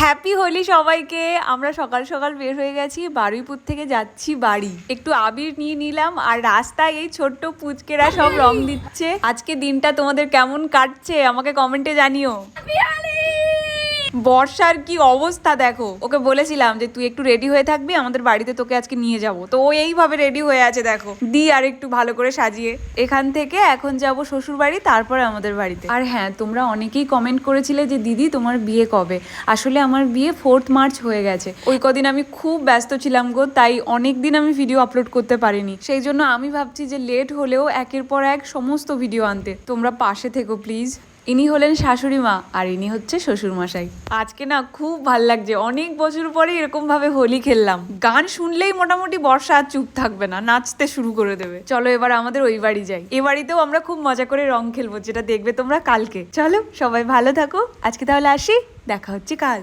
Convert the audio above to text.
Happy Holi সবাইকে। আমরা সকাল সকাল বের হয়ে গেছি, বারুইপুর থেকে যাচ্ছি বাড়ি। একটু আবির নিয়ে নিলাম, আর রাস্তায় এই ছোট্ট পুচকেরা সব রং দিচ্ছে। আজকে দিনটা তোমাদের কেমন কাটছে আমাকে কমেন্টে জানিও। বর্ষার কি অবস্থা দেখো, ওকে বলেছিলাম যে তুই একটু রেডি হয়ে থাকবি, আমাদের বাড়িতে তোকে আজকে নিয়ে যাব। তো ও এইভাবে রেডি হয়ে আছে দেখো, দি আর একটু ভালো করে সাজিয়ে। এখান থেকে এখন যাব শ্বশুর বাড়ি, তারপরে আমাদের বাড়িতে। আর হ্যাঁ, তোমরা অনেকেই কমেন্ট করেছিলে যে দিদি তোমার বিয়ে কবে। আসলে আমার বিয়ে 4 মার্চ হয়ে গেছে। ওই কদিন আমি খুব ব্যস্ত ছিলাম গো, তাই অনেক দিন আমি ভিডিও আপলোড করতে পারিনি। সেই জন্য আমি ভাবছি যে লেট হলেও একের পর এক সমস্ত ভিডিও আনতে। তোমরা পাশে থেকো প্লিজ। ইনি হলেন শাশুড়ি মা, আর ইনি হচ্ছে শ্বশুর মশাই। আজকে না খুব ভাল লাগছে, অনেক বছর পরে এরকম ভাবে হোলি খেললাম। গান শুনলেই মোটামুটি বর্ষা আর চুপ থাকবে না, নাচতে শুরু করে দেবে। চলো এবার আমাদের ওই বাড়ি যাই। এ বাড়িতেও আমরা খুব মজা করে রং খেলবো, যেটা দেখবে তোমরা কালকে। চলো সবাই ভালো থাকো, আজকে তাহলে আসি, দেখা হচ্ছে কাল।